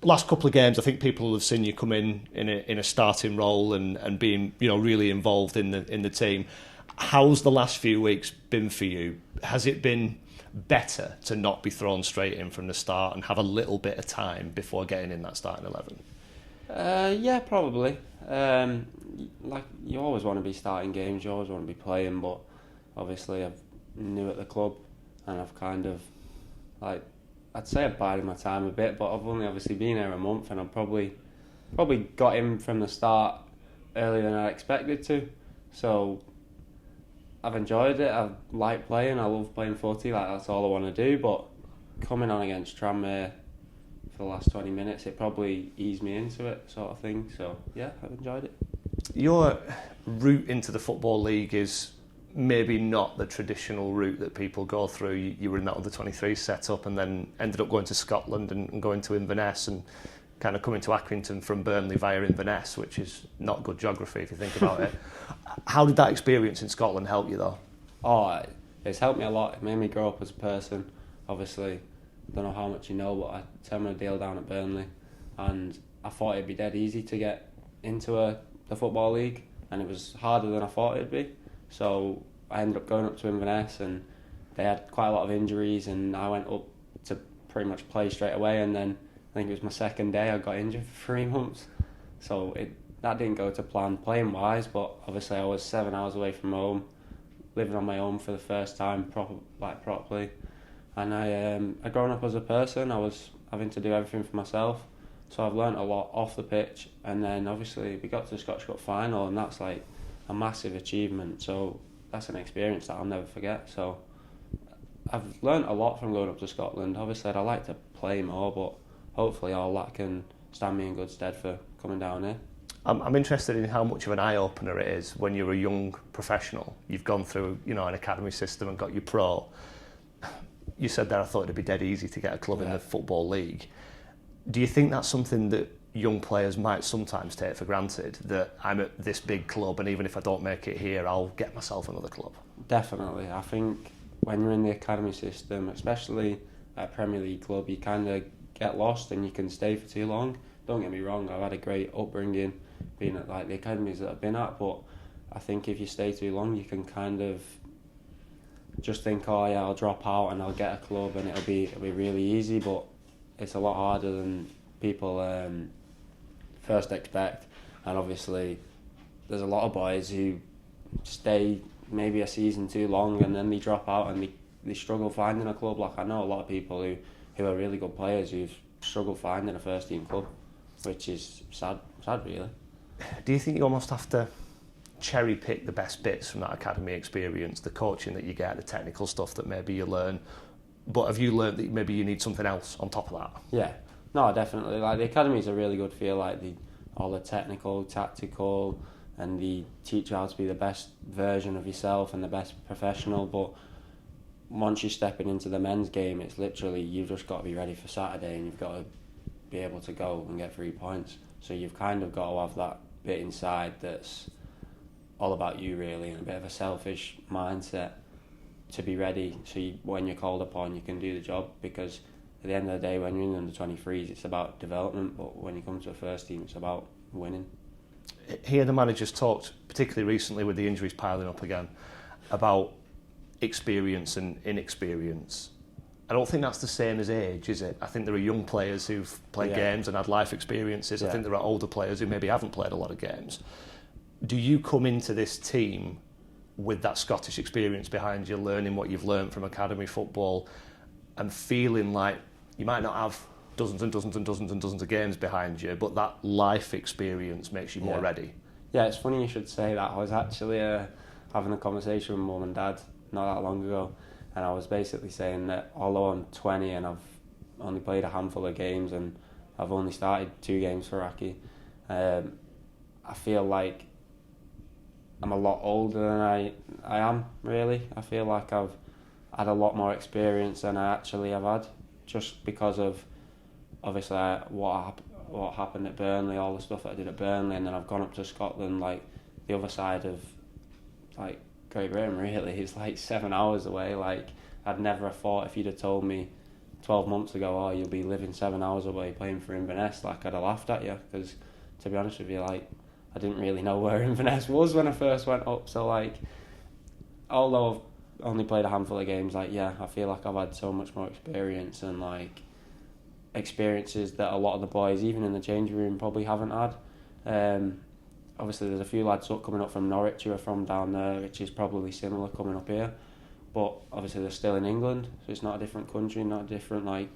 last couple of games, I think people will have seen you come in a starting role and being really involved in the team. How's the last few weeks been for you? Has it been better to not be thrown straight in from the start and have a little bit of time before getting in that starting 11? Yeah, probably. Like, you always want to be starting games, you always want to be playing, but obviously I'm new at the club and I've kind of, like, I'd say I've bided my time a bit, but I've only obviously been here a month and I've probably got in from the start earlier than I expected to. So I've enjoyed it. I like playing. I love playing footy. Like, that's all I want to do. But coming on against Tranmere for the last 20 minutes, it probably eased me into it, sort of thing. So yeah, I've enjoyed it. Your route into the Football League is maybe not the traditional route that people go through. You were in that under-23 setup and then ended up going to Scotland and going to Inverness and kind of coming to Accrington from Burnley via Inverness, which is not good geography if you think about it. How did that experience in Scotland help you though? Oh, it's helped me a lot. It made me grow up as a person. Obviously, I don't know how much you know, but I turned my deal down at Burnley and I thought it'd be dead easy to get into the Football League, and it was harder than I thought it'd be. So I ended up going up to Inverness and they had quite a lot of injuries and I went up to pretty much play straight away, and then I think it was my second day I got injured for 3 months. So that didn't go to plan playing wise, but obviously I was 7 hours away from home, living on my own for the first time properly. And I'd grown up as a person. I was having to do everything for myself. So I've learnt a lot off the pitch, and then obviously we got to the Scottish Cup final, and that's like a massive achievement. So that's an experience that I'll never forget. So I've learnt a lot from going up to Scotland. Obviously I'd like to play more, but hopefully all that can stand me in good stead for coming down here. I'm interested in how much of an eye-opener it is when you're a young professional. You've gone through an academy system and got your pro. You said there, I thought it'd be dead easy to get a club in the Football League. Do you think that's something that young players might sometimes take for granted, that I'm at this big club and even if I don't make it here, I'll get myself another club? Definitely. I think when you're in the academy system, especially at a Premier League club, you kind of get lost and you can stay for too long. Don't get me wrong, I've had a great upbringing being at like the academies that I've been at, but I think if you stay too long, you can kind of just think, oh yeah, I'll drop out and I'll get a club and it'll be really easy, but it's a lot harder than people first expect. And obviously there's a lot of boys who stay maybe a season too long and then they drop out and they struggle finding a club. Like, I know a lot of people who are really good players who've struggled finding a first team club, which is sad really. Do you think you almost have to cherry pick the best bits from that academy experience, the coaching that you get, the technical stuff that maybe you learn, but have you learned that maybe you need something else on top of that? Yeah, no, definitely. Like, the academy's a really good feel, like all the technical, tactical, and they teach you how to be the best version of yourself and the best professional. But once you're stepping into the men's game, it's literally, you've just got to be ready for Saturday and you've got to be able to go and get 3 points. So you've kind of got to have that bit inside that's all about you really, and a bit of a selfish mindset to be ready, so when you're called upon you can do the job, because at the end of the day when you're in the under-23s it's about development, but when you come to a first team it's about winning. Here the manager's talked, particularly recently with the injuries piling up again, about experience and inexperience. I don't think that's the same as age, is it? I think there are young players who've played games and had life experiences. I think there are older players who maybe haven't played a lot of games. Do you come into this team with that Scottish experience behind you, learning what you've learned from academy football and feeling like you might not have dozens and dozens and dozens and dozens of games behind you, but that life experience makes you more ready? Yeah, it's funny you should say that. I was actually having a conversation with Mum and Dad not that long ago, and I was basically saying that although I'm 20 and I've only played a handful of games and I've only started 2 games for Raki, I feel like I'm a lot older than I am, really. I feel like I've had a lot more experience than I actually have had, just because of obviously what happened at Burnley, all the stuff that I did at Burnley, and then I've gone up to Scotland, like the other side of like Great Britain really. It's like 7 hours away. Like, I'd never have thought, if you'd have told me 12 months ago, oh, you'll be living 7 hours away playing for Inverness, like I'd have laughed at you, because to be honest with you, like I didn't really know where Inverness was when I first went up. So like, although I've only played a handful of games, like yeah, I feel like I've had so much more experience and like experiences that a lot of the boys, even in the changing room, probably haven't had. Obviously, there's a few lads coming up from Norwich who are from down there, which is probably similar coming up here. But obviously, they're still in England, so it's not a different country, not a different like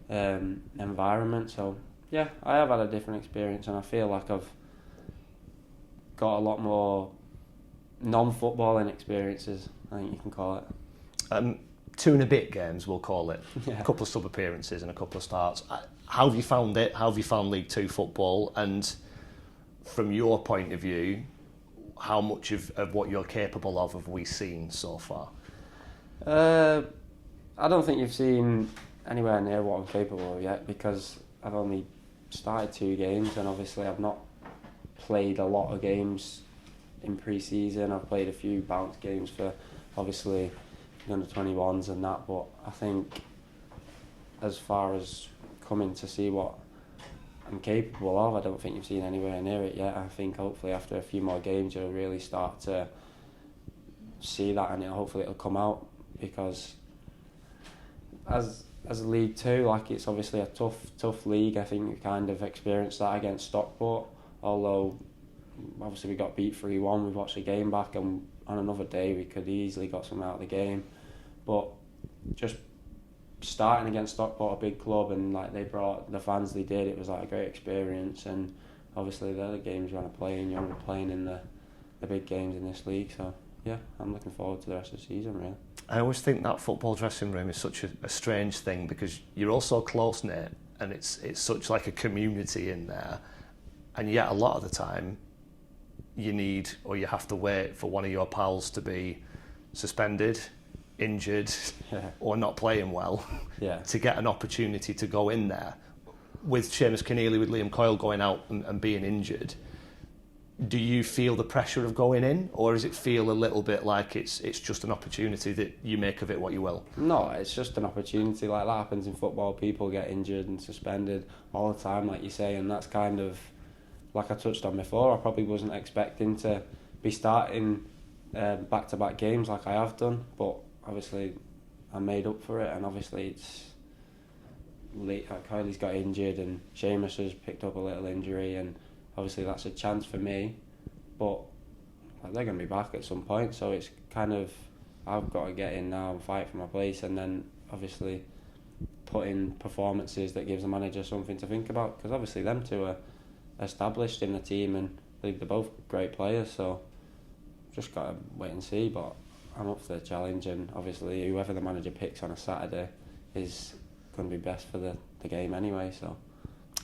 environment. So yeah, I have had a different experience, and I feel like I've got a lot more non-footballing experiences, I think you can call it. 2 and a bit games, we'll call it. Yeah. A couple of sub-appearances and a couple of starts. How have you found it? How have you found League Two football? And from your point of view, how much of what you're capable of have we seen so far? I don't think you've seen anywhere near what I'm capable of yet, because I've only started 2 games, and obviously I've not played a lot of games in pre-season. I've played a few bounce games for obviously the under-21s and that, but I think as far as coming to see what I'm capable of, I don't think you've seen anywhere near it yet. I think hopefully after a few more games you'll really start to see that, and hopefully it'll come out, because as a League Two, like it's obviously a tough league. I think we kind of experienced that against Stockport, although obviously we got beat 3-1. We watched the game back, and on another day we could easily got something out of the game. But just starting against Stockport, a big club, and like they brought the fans they did, it was like a great experience. And obviously the other games you want to play in, you want to be playing in the big games in this league. So yeah, I'm looking forward to the rest of the season, really. I always think that football dressing room is such a strange thing, because you're all so close-knit, and it's such like a community in there, and yet a lot of the time you need, or you have to wait for one of your pals to be suspended, injured, or not playing well to get an opportunity to go in there. With Seamus Keneally, with Liam Coyle going out and being injured, do you feel the pressure of going in, or does it feel a little bit like it's just an opportunity that you make of it what you will? No, it's just an opportunity. Like that happens in football. People get injured and suspended all the time, like you say, and that's kind of, like I touched on before, I probably wasn't expecting to be starting back-to-back games like I have done, but obviously I made up for it, and obviously it's late. Kylie's got injured and Seamus has picked up a little injury, and obviously that's a chance for me, but like, they're going to be back at some point, so it's kind of, I've got to get in now and fight for my place, and then obviously put in performances that gives the manager something to think about, because obviously them two are established in the team and they're both great players, so just got to wait and see. But I'm up for the challenge, and obviously whoever the manager picks on a Saturday is going to be best for the game anyway. So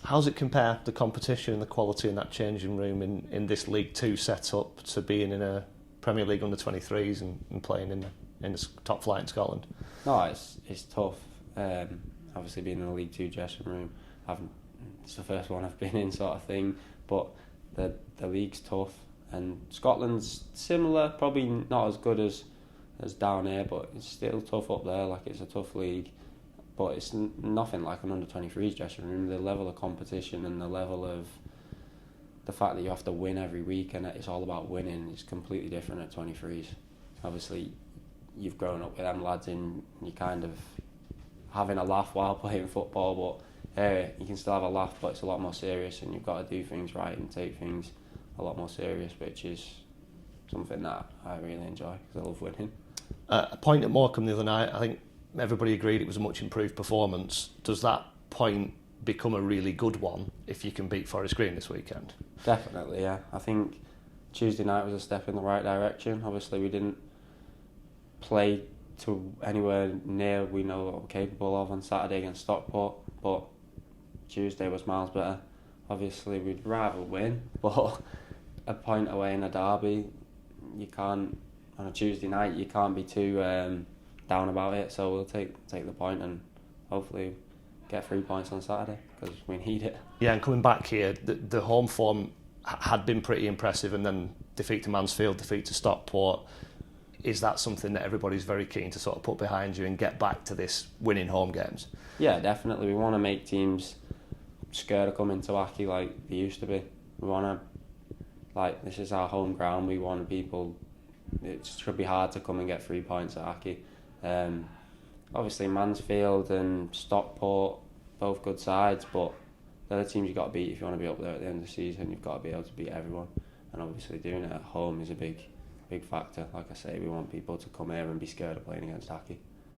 how's it compare, the competition and the quality in that changing room in this League Two setup, to being in a Premier League under-23s and playing in the top flight in Scotland? No, it's tough. Obviously being in a League Two dressing room, it's the first one I've been in, sort of thing, but the league's tough, and Scotland's similar, probably not as good as down here, but it's still tough up there. Like, it's a tough league, but it's nothing like an under-23s dressing room. The level of competition and the level of the fact that you have to win every week and it's all about winning is completely different at 23s. Obviously you've grown up with them lads and you're kind of having a laugh while playing football, but you can still have a laugh, but it's a lot more serious, and you've got to do things right and take things a lot more serious, which is something that I really enjoy, because I love winning. A point at Morecambe the other night, I think everybody agreed it was a much improved performance. Does that point become a really good one if you can beat Forest Green this weekend? Definitely, yeah. I think Tuesday night was a step in the right direction. Obviously we didn't play to anywhere near we know what we're capable of on Saturday against Stockport, but Tuesday was miles better. Obviously we'd rather win, but a point away in a derby, you can't, on a Tuesday night, you can't be too down about it, so we'll take the point and hopefully get 3 points on Saturday, because we need it. Yeah, and coming back here, the home form had been pretty impressive, and then defeat to Mansfield, defeat to Stockport. is that something that everybody's very keen to sort of put behind you and get back to this winning home games? Yeah, definitely. We want to make teams scared of coming to Aki like they used to be. We want to, like, this is our home ground. We want people. It should be hard to come and get 3 points at Aki. Obviously, Mansfield and Stockport, both good sides, but they're the teams you've got to beat if you want to be up there at the end of the season. You've got to be able to beat everyone, and obviously doing it at home is a big factor. Like I say, we want people to come here and be scared of playing against Aki.